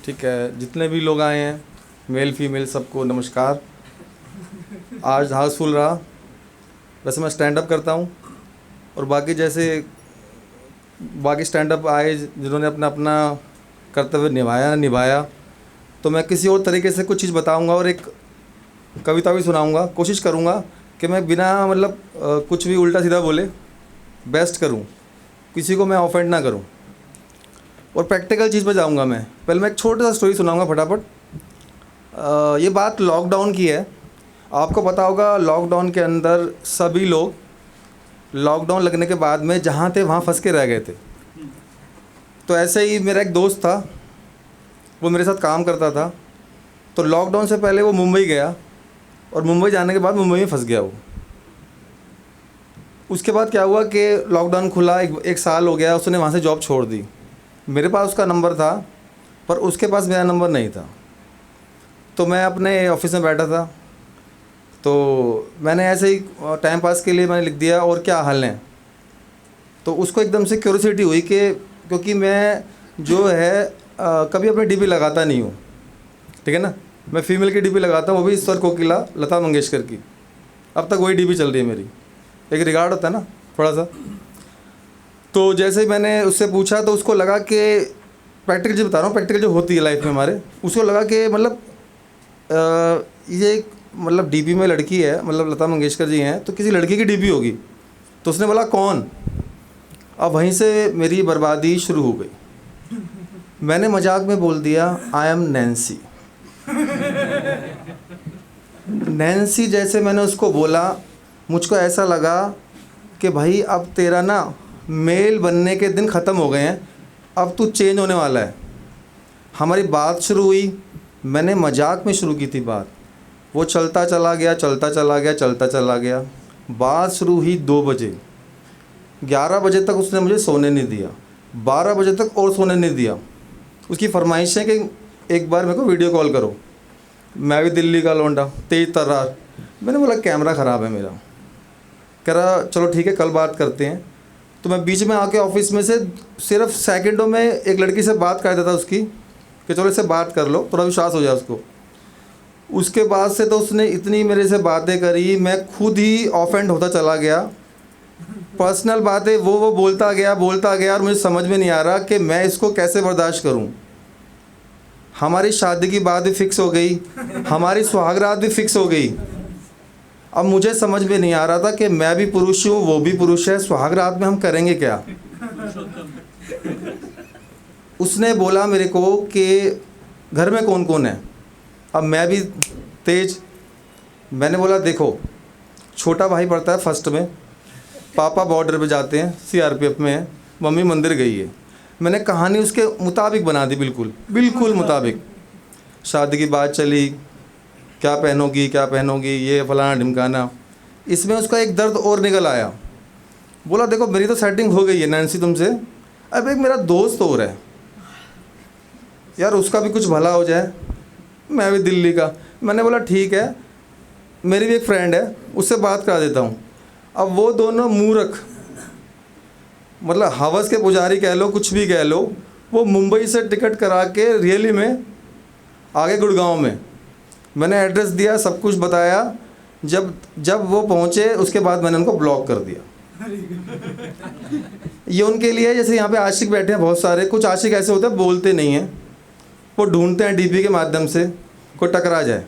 ठीक है, जितने भी लोग आए हैं, मेल फीमेल, सबको नमस्कार। आज हाउसफुल रहा। वैसे मैं स्टैंड अप करता हूँ और बाकी जैसे बाकी स्टैंड अप आए जिन्होंने अपना अपना कर्तव्य निभाया, तो मैं किसी और तरीके से कुछ चीज़ बताऊँगा और एक कविता भी सुनाऊँगा। कोशिश करूँगा कि मैं बिना मतलब कुछ भी उल्टा सीधा बोले बेस्ट करूँ, किसी को मैं ऑफेंड ना करूँ और प्रैक्टिकल चीज़ पे जाऊँगा। मैं पहले मैं एक छोटा सा स्टोरी सुनाऊँगा फटाफट। ये बात लॉकडाउन की है। आपको पता होगा लॉकडाउन के अंदर सभी लोग लॉकडाउन लगने के बाद में जहाँ थे वहाँ फंस के रह गए थे। तो ऐसे ही मेरा एक दोस्त था, वो मेरे साथ काम करता था। तो लॉकडाउन से पहले वो मुंबई गया और मुंबई जाने के बाद मुंबई में फंस गया वो। उसके बाद क्या हुआ कि लॉकडाउन खुला, एक साल हो गया, उसने वहाँ से जॉब छोड़ दी। मेरे पास उसका नंबर था पर उसके पास मेरा नंबर नहीं था। तो मैं अपने ऑफिस में बैठा था, तो मैंने ऐसे ही टाइम पास के लिए मैंने लिख दिया और क्या हाल है। तो उसको एकदम से क्यूरियोसिटी हुई कि क्योंकि मैं जो है कभी अपने डीपी लगाता नहीं हूँ, ठीक है ना। मैं फीमेल की डीपी लगाता हूँ, वो भी स्वर कोकिला लता मंगेशकर की। अब तक वही डीपी चल रही है मेरी। एक रिगार्ड होता है ना थोड़ा सा। तो जैसे ही मैंने उससे पूछा तो उसको लगा कि प्रैक्टिकल जो बता रहा हूँ, प्रैक्टिकल जो होती है लाइफ में हमारे, उसको लगा कि मतलब ये मतलब डीपी में लड़की है, मतलब लता मंगेशकर जी हैं, तो किसी लड़की की डीपी होगी। तो उसने बोला कौन। अब वहीं से मेरी बर्बादी शुरू हो गई। मैंने मजाक में बोल दिया आई एम नैन्सी। नैन्सी जैसे मैंने उसको बोला, मुझको ऐसा लगा कि भाई अब तेरा ना मेल बनने के दिन ख़त्म हो गए हैं, अब तू चेंज होने वाला है। हमारी बात शुरू हुई, मैंने मजाक में शुरू की थी बात, वो चलता चला गया। बात शुरू हुई 2 बजे, 11 बजे तक उसने मुझे सोने नहीं दिया, 12 बजे तक और सोने नहीं दिया। उसकी फरमाइश है कि एक बार मेरे को वीडियो कॉल करो। मैं भी दिल्ली का लौंडा, तेज तर्रार। मैंने बोला कैमरा ख़राब है मेरा। कह रहा चलो ठीक है कल बात करते हैं। तो मैं बीच में आके ऑफिस में से सिर्फ सेकंडों में एक लड़की से बात कर देता उसकी कि चलो इससे बात कर लो, थोड़ा विश्वास हो जाए उसको। उसके बाद से तो उसने इतनी मेरे से बातें करी, मैं खुद ही ऑफेंड होता चला गया। पर्सनल बातें वो बोलता गया और मुझे समझ में नहीं आ रहा कि मैं इसको कैसे बर्दाश्त करूं। हमारी शादी की बात भी फिक्स हो गई, हमारी सुहागरात भी फिक्स हो गई। अब मुझे समझ में नहीं आ रहा था कि मैं भी पुरुष हूँ, वो भी पुरुष है, सुहागरात में हम करेंगे क्या। उसने बोला मेरे को कि घर में कौन कौन है। अब मैं भी तेज, मैंने बोला देखो छोटा भाई पढ़ता है फर्स्ट में, पापा बॉर्डर पे जाते हैं, सीआरपीएफ में है, मम्मी मंदिर गई है। मैंने कहानी उसके मुताबिक बना दी, बिल्कुल मुताबिक। शादी की बात चली, क्या पहनोगी, ये फलाना ढिमकाना। इसमें उसका एक दर्द और निकल आया। बोला देखो मेरी तो सेटिंग हो गई है नैन्सी तुमसे, अब एक मेरा दोस्त और है यार, उसका भी कुछ भला हो जाए, मैं भी दिल्ली का। मैंने बोला ठीक है, मेरी भी एक फ्रेंड है, उससे बात करा देता हूँ। अब वो दोनों मूर्ख, मतलब हवस के पुजारी कह लो, कुछ भी कह लो, वो मुंबई से टिकट करा के रियली में आगे गुड़गांव में। मैंने एड्रेस दिया, सब कुछ बताया। जब वो पहुँचे उसके बाद मैंने उनको ब्लॉक कर दिया। ये उनके लिए जैसे यहाँ पे आशिक बैठे हैं बहुत सारे, कुछ आशिक ऐसे होते हैं बोलते नहीं हैं, वो ढूंढते हैं डीपी के माध्यम से कोई टकरा जाए।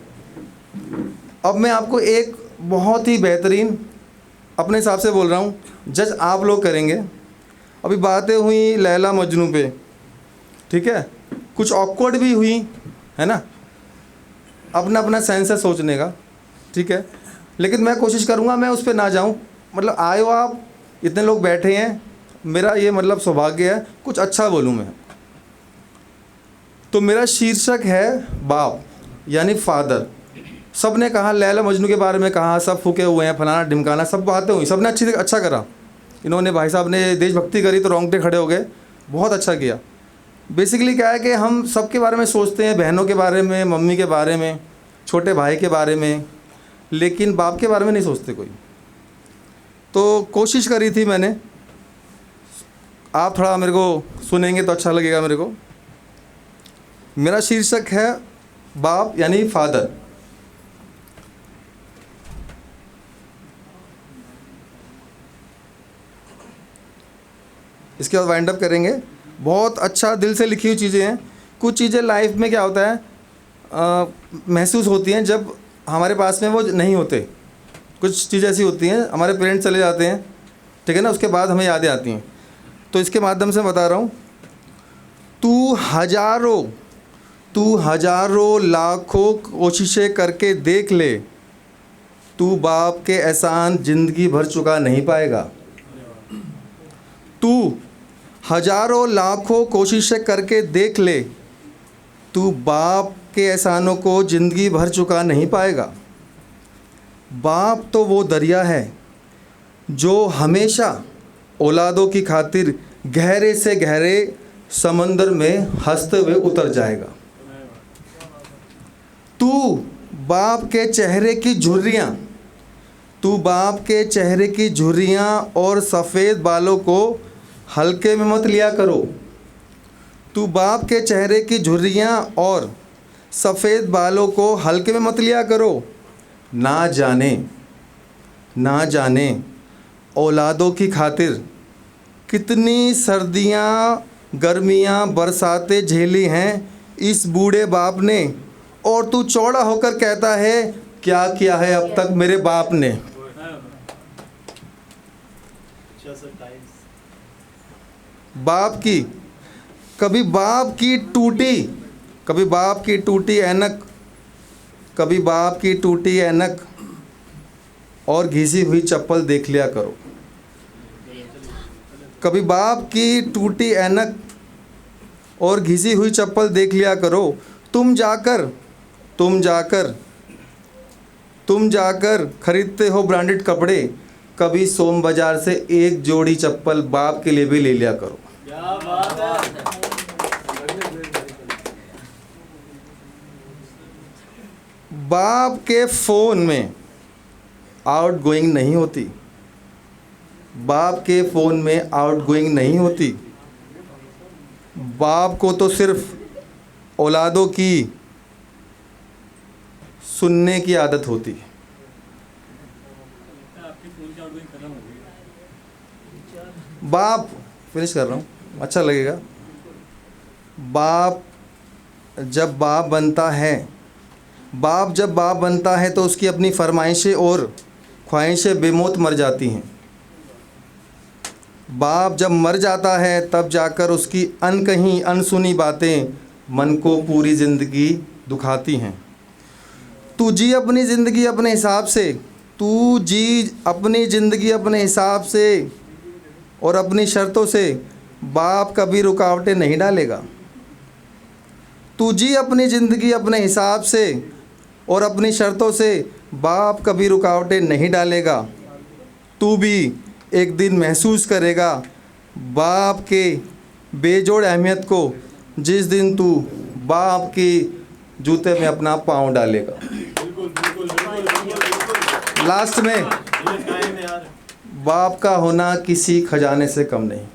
अब मैं आपको एक बहुत ही बेहतरीन अपने हिसाब से बोल रहा हूँ, जज आप लोग करेंगे। अभी बातें हुई लैला मजनू पे, ठीक है, कुछ ऑकवर्ड भी हुई है ना, अपना अपना सेंस है सोचने का, ठीक है। लेकिन मैं कोशिश करूँगा मैं उस पर ना जाऊँ। मतलब आए हो आप, इतने लोग बैठे हैं, मेरा ये मतलब सौभाग्य है कुछ अच्छा बोलूँ मैं। तो मेरा शीर्षक है बाप यानी फादर। सब ने कहा लैला मजनू के बारे में कहा, सब फूके हुए हैं, फलाना ढिमकाना, सब बातें हुई, सब ने अच्छा करा। इन्होंने भाई साहब ने देशभक्ति करी तो रोंगटे खड़े हो गए, बहुत अच्छा किया। बेसिकली क्या है कि हम सबके बारे में सोचते हैं, बहनों के बारे में, मम्मी के बारे में, छोटे भाई के बारे में, लेकिन बाप के बारे में नहीं सोचते कोई। तो कोशिश करी थी मैंने, आप थोड़ा मेरे को सुनेंगे तो अच्छा लगेगा मेरे को। मेरा शीर्षक है बाप यानी फादर। इसके बाद वाइंड अप करेंगे। बहुत अच्छा दिल से लिखी हुई चीज़ें हैं। कुछ चीज़ें लाइफ में क्या होता है महसूस होती हैं जब हमारे पास में वो नहीं होते। कुछ चीज़ें ऐसी होती हैं, हमारे पेरेंट्स चले जाते हैं, ठीक है ना, उसके बाद हमें यादें आती हैं। तो इसके माध्यम से बता रहा हूँ, तू हजारों लाखों कोशिशें करके देख ले, तू बाप के एहसान ज़िंदगी भर चुका नहीं पाएगा। तू हजारों लाखों कोशिशें करके देख ले, तू बाप के एहसानों को ज़िंदगी भर चुका नहीं पाएगा। बाप तो वो दरिया है जो हमेशा औलादों की खातिर गहरे से गहरे समंदर में हंसते हुए उतर जाएगा। तू बाप के चेहरे की झुर्रियाँ, तू बाप के चेहरे की झुर्रियाँ और सफ़ेद बालों को हल्के में मत लिया करो। तू बाप के चेहरे की झुर्रियाँ और सफ़ेद बालों को हल्के में मत लिया करो। ना जाने औलादों की खातिर कितनी सर्दियाँ, गर्मियाँ, बरसातें झेली हैं इस बूढ़े बाप ने, और तू चौड़ा होकर कहता है क्या किया है अब तक मेरे बाप ने। कभी बाप की टूटी ऐनक और घिसी हुई चप्पल देख लिया करो। कभी बाप की टूटी ऐनक और घिसी हुई चप्पल देख लिया करो। तुम जाकर खरीदते हो ब्रांडेड कपड़े, कभी सोम बाजार से एक जोड़ी चप्पल बाप के लिए भी ले लिया करो। क्या बात है। बाप के फ़ोन में आउटगोइंग नहीं होती, बाप के फ़ोन में आउटगोइंग नहीं होती। बाप को तो सिर्फ औलादों की सुनने की आदत होती है। बाप फिनिश कर रहा हूँ, अच्छा लगेगा। बाप जब बाप बनता है तो उसकी अपनी फरमाइशें और ख्वाहिशें बेमौत मर जाती हैं। बाप जब मर जाता है तब जाकर उसकी अनकही अनसुनी बातें मन को पूरी ज़िंदगी दुखाती हैं। तू जी अपनी ज़िंदगी अपने हिसाब से और अपनी शर्तों से, बाप कभी रुकावटें नहीं डालेगा। तू जी अपनी ज़िंदगी अपने हिसाब से और अपनी शर्तों से, बाप कभी रुकावटें नहीं डालेगा। तू भी एक दिन महसूस करेगा बाप के बेजोड़ अहमियत को, जिस दिन तू बाप के जूते में अपना पाँव डालेगा। लास्ट में, बाप का होना किसी खजाने से कम नहीं,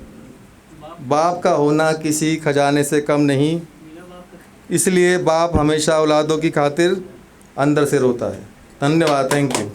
बाप का होना किसी खजाने से कम नहीं। इसलिए बाप हमेशा औलादों की खातिर अंदर से रोता है। धन्यवाद, थैंक यू।